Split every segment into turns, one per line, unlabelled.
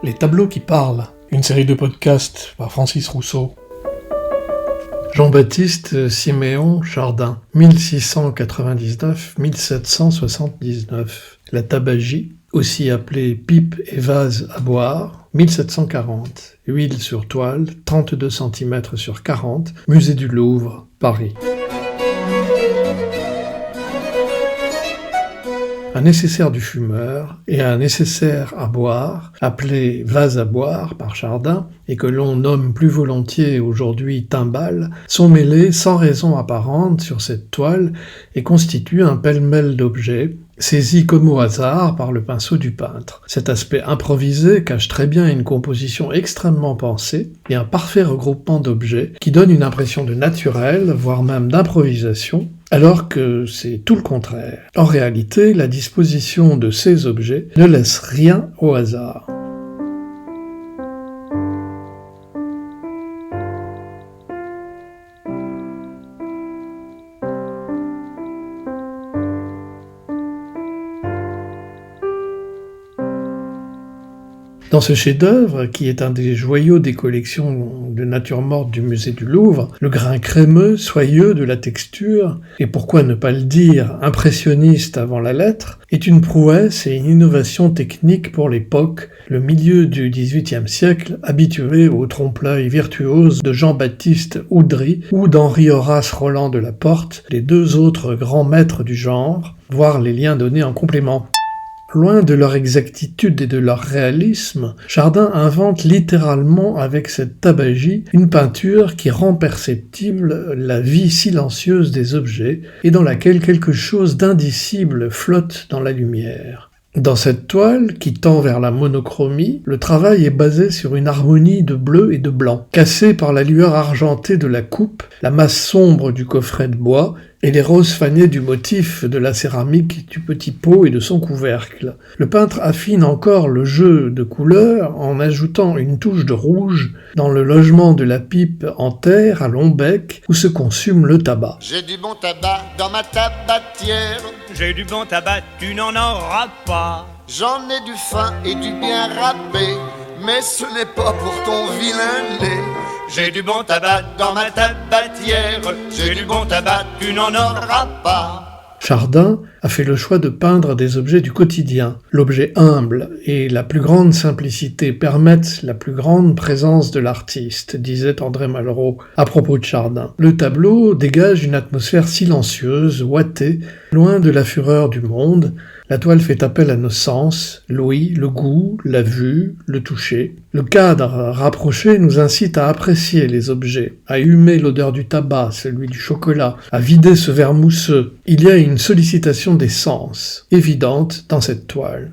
Les tableaux qui parlent, une série de podcasts par Francis Rousseau. Jean-Baptiste Siméon Chardin, 1699-1779. La tabagie, aussi appelée pipe et vase à boire, 1740. Huile sur toile, 32 cm sur 40, Musée du Louvre, Paris. Un nécessaire du fumeur et un nécessaire à boire, appelé vase à boire par Chardin, et que l'on nomme plus volontiers aujourd'hui timbale, sont mêlés sans raison apparente sur cette toile et constituent un pêle-mêle d'objets, saisis comme au hasard par le pinceau du peintre. Cet aspect improvisé cache très bien une composition extrêmement pensée et un parfait regroupement d'objets qui donne une impression de naturel, voire même d'improvisation, alors que c'est tout le contraire. En réalité, la disposition de ces objets ne laisse rien au hasard. Dans ce chef-d'œuvre, qui est un des joyaux des collections de nature morte du musée du Louvre, le grain crémeux, soyeux de la texture, et pourquoi ne pas le dire, impressionniste avant la lettre, est une prouesse et une innovation technique pour l'époque, le milieu du XVIIIe siècle, habitué au trompe-l'œil virtuose de Jean-Baptiste Oudry ou d'Henri-Horace Roland de la Porte, les deux autres grands maîtres du genre, voire les liens donnés en complément. Loin de leur exactitude et de leur réalisme, Chardin invente littéralement avec cette tabagie une peinture qui rend perceptible la vie silencieuse des objets et dans laquelle quelque chose d'indicible flotte dans la lumière. Dans cette toile, qui tend vers la monochromie, le travail est basé sur une harmonie de bleu et de blanc, cassée par la lueur argentée de la coupe, la masse sombre du coffret de bois et les roses fanées du motif de la céramique du petit pot et de son couvercle. Le peintre affine encore le jeu de couleurs en ajoutant une touche de rouge dans le logement de la pipe en terre à long bec où se consume le tabac.
J'ai du bon tabac dans ma tabatière.
J'ai du bon tabac, tu n'en auras pas.
J'en ai du fin et du bien râpé, mais ce n'est pas pour ton vilain nez.
J'ai du bon tabac dans ma tabatière. J'ai du bon tabac, tu n'en auras pas.
Chardin a fait le choix de peindre des objets du quotidien. L'objet humble et la plus grande simplicité permettent la plus grande présence de l'artiste, disait André Malraux à propos de Chardin. Le tableau dégage une atmosphère silencieuse, ouatée, loin de la fureur du monde. La toile fait appel à nos sens, l'ouïe, le goût, la vue, le toucher. Le cadre rapproché nous incite à apprécier les objets, à humer l'odeur du tabac, celui du chocolat, à vider ce verre mousseux. Il y a une sollicitation des sens, évidente dans cette toile.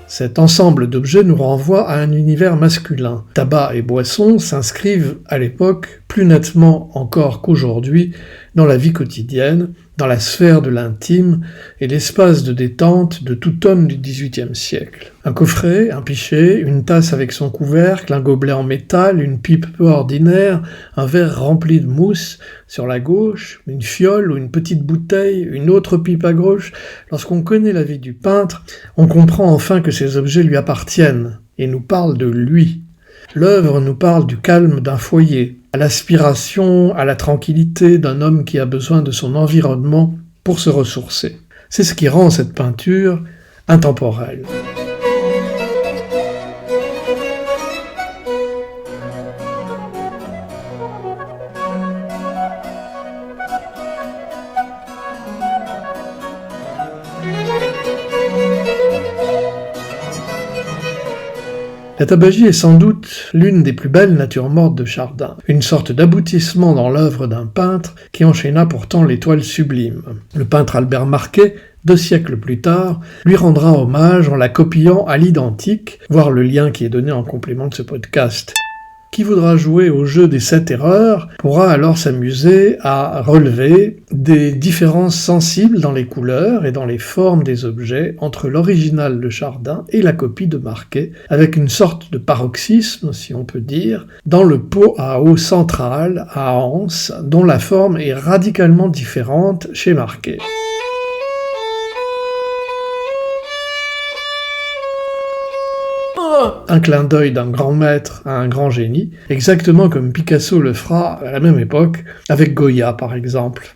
Cet ensemble d'objets nous renvoie à un univers masculin. Tabac et boissons s'inscrivent à l'époque plus nettement encore qu'aujourd'hui dans la vie quotidienne, dans la sphère de l'intime et l'espace de détente de tout homme du XVIIIe siècle. Un coffret, un pichet, une tasse avec son couvercle, un gobelet en métal, une pipe peu ordinaire, un verre rempli de mousse sur la gauche, une fiole ou une petite bouteille, une autre pipe à gauche. Lorsqu'on connaît la vie du peintre, on comprend enfin que ces objets lui appartiennent et nous parlent de lui. L'œuvre nous parle du calme d'un foyer, à l'aspiration, à la tranquillité d'un homme qui a besoin de son environnement pour se ressourcer. C'est ce qui rend cette peinture intemporelle. La tabagie est sans doute l'une des plus belles natures mortes de Chardin, une sorte d'aboutissement dans l'œuvre d'un peintre qui enchaîna pourtant les toiles sublimes. Le peintre Albert Marquet, 2 siècles plus tard, lui rendra hommage en la copiant à l'identique, voir le lien qui est donné en complément de ce podcast. Qui voudra jouer au jeu des 7 erreurs pourra alors s'amuser à relever des différences sensibles dans les couleurs et dans les formes des objets entre l'original de Chardin et la copie de Marquet, avec une sorte de paroxysme, si on peut dire, dans le pot à eau central, à anse, dont la forme est radicalement différente chez Marquet. Tabasco !» Un clin d'œil d'un grand maître à un grand génie, exactement comme Picasso le fera à la même époque avec Goya par exemple.